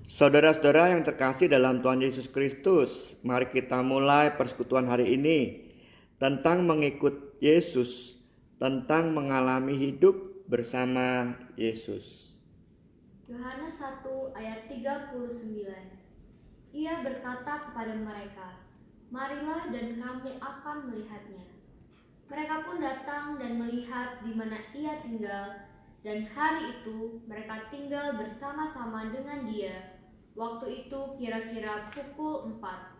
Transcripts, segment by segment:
Saudara-saudara yang terkasih dalam Tuhan Yesus Kristus, mari kita mulai persekutuan hari ini tentang mengikut Yesus, tentang mengalami hidup bersama Yesus. Yohanes 1 ayat 39. Ia berkata kepada mereka, "Marilah dan kamu akan melihatnya." Mereka pun datang dan melihat di mana ia tinggal, dan hari itu mereka tinggal bersama-sama dengan dia. Waktu itu kira-kira pukul 4.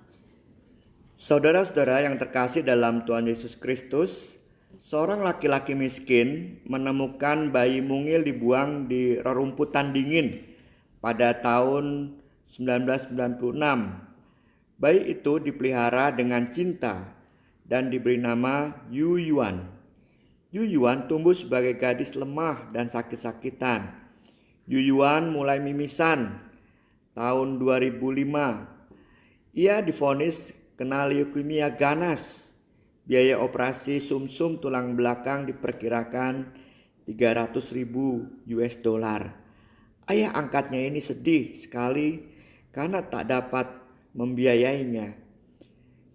Saudara-saudara yang terkasih dalam Tuhan Yesus Kristus, seorang laki-laki miskin menemukan bayi mungil dibuang di rerumputan dingin pada tahun 1996. Bayi itu dipelihara dengan cinta dan diberi nama Yu Yuan. Yu Yuan tumbuh sebagai gadis lemah dan sakit-sakitan. Yu Yuan mulai mimisan tahun 2005. Ia divonis kena leukemia ganas. Biaya operasi sumsum tulang belakang diperkirakan 300.000 US dollar. Ayah angkatnya ini sedih sekali karena tak dapat membiayainya.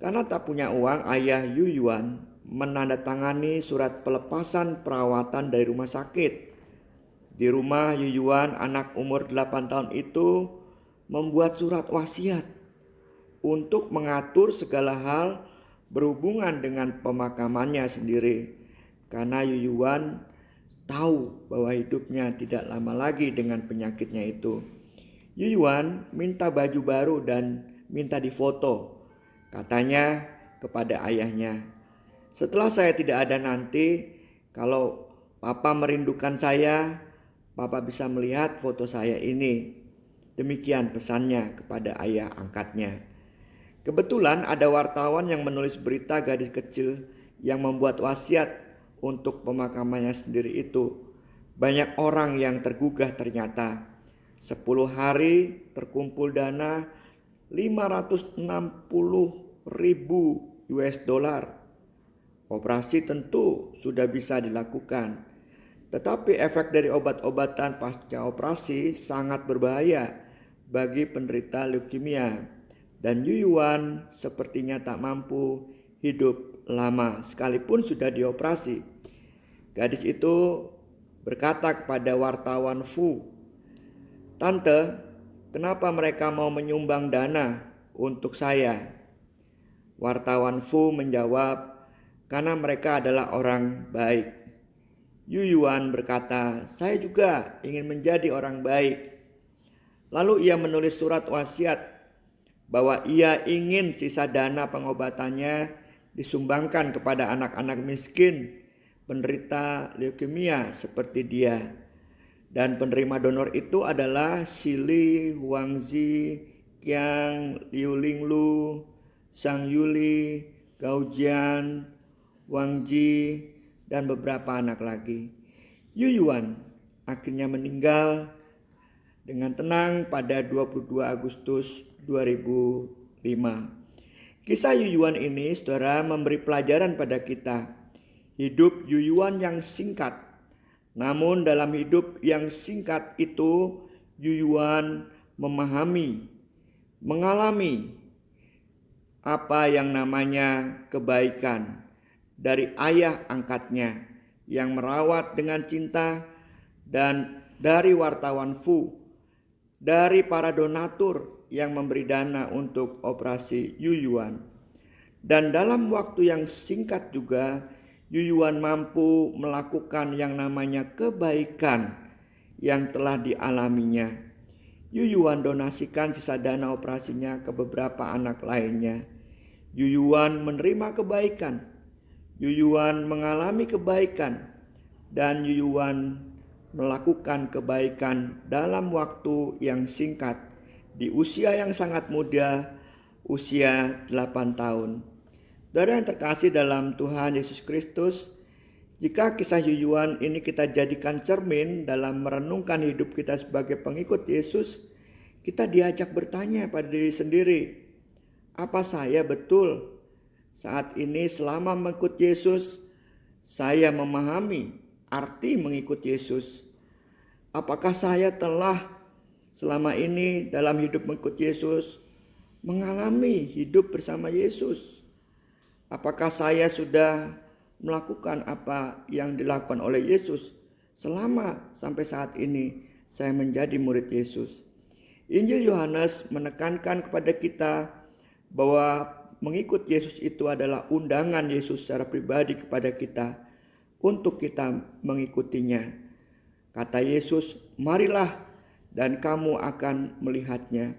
Karena tak punya uang, ayah Yu Yuan menandatangani surat pelepasan perawatan dari rumah sakit. Di rumah Yu Yuan, anak umur 8 tahun itu membuat surat wasiat untuk mengatur segala hal berhubungan dengan pemakamannya sendiri. Karena Yu Yuan tahu bahwa hidupnya tidak lama lagi dengan penyakitnya itu. Yu Yuan minta baju baru dan minta difoto. Katanya kepada ayahnya, "Setelah saya tidak ada nanti, kalau Papa merindukan saya, Papa bisa melihat foto saya ini." Demikian pesannya kepada ayah angkatnya. Kebetulan ada wartawan yang menulis berita gadis kecil yang membuat wasiat untuk pemakamannya sendiri itu. Banyak orang yang tergugah ternyata. 10 hari terkumpul dana 560.000 US dollar. Operasi tentu sudah bisa dilakukan. Tetapi efek dari obat-obatan pasca operasi sangat berbahaya bagi penderita leukemia. Dan Yu Yuan sepertinya tak mampu hidup lama sekalipun sudah dioperasi. Gadis itu berkata kepada wartawan Fu, "Tante, kenapa mereka mau menyumbang dana untuk saya?" Wartawan Fu menjawab, "Karena mereka adalah orang baik." Yu Yuan berkata, "Saya juga ingin menjadi orang baik." Lalu ia menulis surat wasiat bahwa ia ingin sisa dana pengobatannya disumbangkan kepada anak-anak miskin penderita leukemia seperti dia. Dan penerima donor itu adalah Shili Huangzi, Qiang Liulinglu, Sang Yuli, Gaujian, Wangji, dan beberapa anak lagi. Yu Yuan akhirnya meninggal dengan tenang pada 22 Agustus 2005. Kisah Yu Yuan ini, saudara, memberi pelajaran pada kita. Hidup Yu Yuan yang singkat. Namun dalam hidup yang singkat itu, Yu Yuan memahami, mengalami apa yang namanya kebaikan dari ayah angkatnya yang merawat dengan cinta, dan dari wartawan Fu, dari para donatur yang memberi dana untuk operasi Yu Yuan. Dan dalam waktu yang singkat juga, Yu Yuan mampu melakukan yang namanya kebaikan yang telah dialaminya. Yu Yuan donasikan sisa dana operasinya ke beberapa anak lainnya. Yu Yuan menerima kebaikan. Yu Yuan mengalami kebaikan. Dan Yu Yuan melakukan kebaikan dalam waktu yang singkat di usia yang sangat muda, usia 8 tahun. Saudara yang terkasih dalam Tuhan Yesus Kristus, jika kisah Yu Yuan ini kita jadikan cermin dalam merenungkan hidup kita sebagai pengikut Yesus, kita diajak bertanya pada diri sendiri, apa saya betul saat ini selama mengikut Yesus, saya memahami arti mengikut Yesus? Apakah saya telah selama ini dalam hidup mengikut Yesus mengalami hidup bersama Yesus? Apakah saya sudah melakukan apa yang dilakukan oleh Yesus selama sampai saat ini saya menjadi murid Yesus? Injil Yohanes menekankan kepada kita bahwa mengikut Yesus itu adalah undangan Yesus secara pribadi kepada kita untuk kita mengikutinya. Kata Yesus, marilah dan kamu akan melihatnya.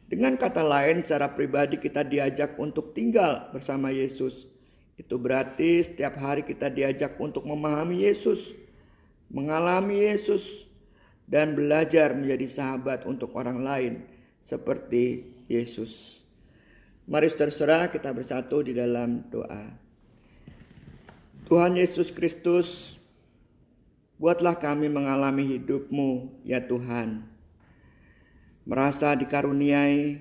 Dengan kata lain, secara pribadi kita diajak untuk tinggal bersama Yesus. Itu berarti setiap hari kita diajak untuk memahami Yesus, mengalami Yesus, dan belajar menjadi sahabat untuk orang lain seperti Yesus. Mari saudara kita bersatu di dalam doa. Tuhan Yesus Kristus, buatlah kami mengalami hidup-Mu ya Tuhan. Merasa dikaruniai,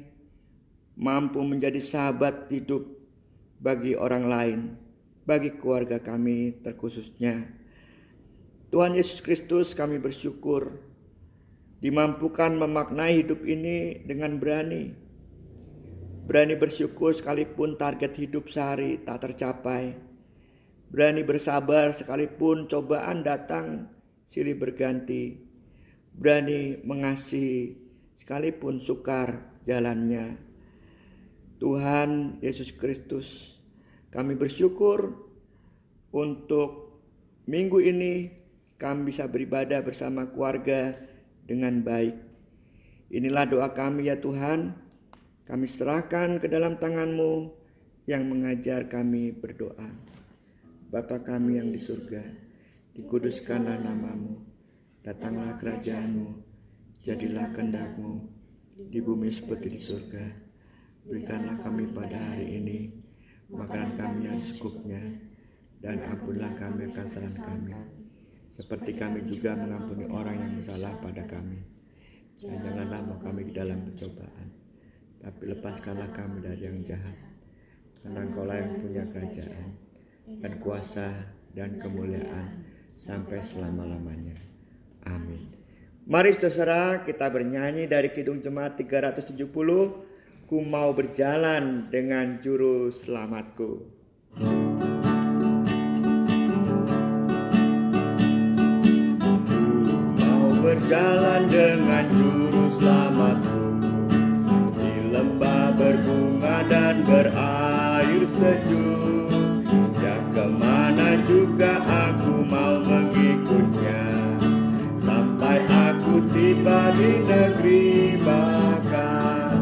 mampu menjadi sahabat hidup bagi orang lain, bagi keluarga kami terkhususnya. Tuhan Yesus Kristus, kami bersyukur dimampukan memaknai hidup ini dengan berani. Berani bersyukur sekalipun target hidup sehari tak tercapai. Berani bersabar sekalipun cobaan datang silih berganti. Berani mengasihi sekalipun sukar jalannya. Tuhan Yesus Kristus, kami bersyukur untuk minggu ini kami bisa beribadah bersama keluarga dengan baik. Inilah doa kami ya Tuhan. Kami serahkan ke dalam tangan-Mu yang mengajar kami berdoa. Bapa kami yang di surga, dikuduskanlah nama-Mu, datanglah kerajaan-Mu, jadilah kehendak-Mu, di bumi seperti di surga. Berikanlah kami pada hari ini makanan kami yang secukupnya, dan ampunlah kami akan kesalahan kami, seperti kami juga mengampuni orang yang bersalah pada kami. Dan janganlah mau kami ke dalam pencobaan, tapi lepaskanlah kami dari yang jahat, karena Engkau-lah yang punya kerajaan dan kuasa dan kemuliaan sampai selama-lamanya. Amin. Mari saudara kita bernyanyi dari Kidung Jemaat 370, Ku mau berjalan dengan juru selamatku. Ku mau berjalan dengan juru selamatku, di lembah berbunga dan berair sejuk. Kemana juga aku mau mengikutnya, sampai aku tiba di negeri baka.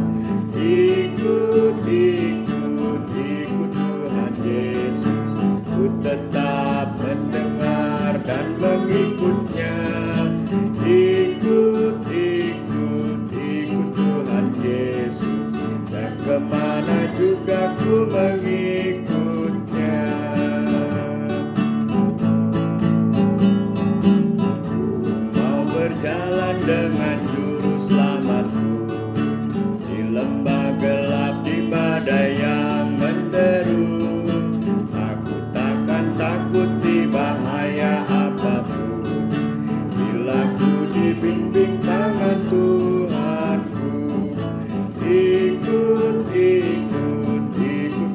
Ikut Tuhan Yesus, ku tetap mendengar dan mengikutnya. Ikut Tuhan Yesus, dan kemana juga ku mengikutnya. Berjalan dengan juru selamatku, di lembah gelap, di badai yang menderu. Aku takkan takuti bahaya apapun, bila ku dibimbing tangan Tuhanku. Ikut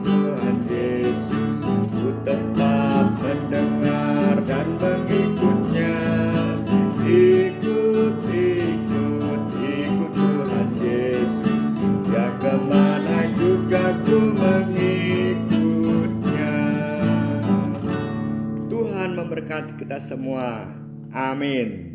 Tuhan Yesus, ku tetap mendengar dan mengikutnya. Ikut Tuhan Yesus, ya kemana juga ku mengikutnya. Tuhan memberkati kita semua. Amin.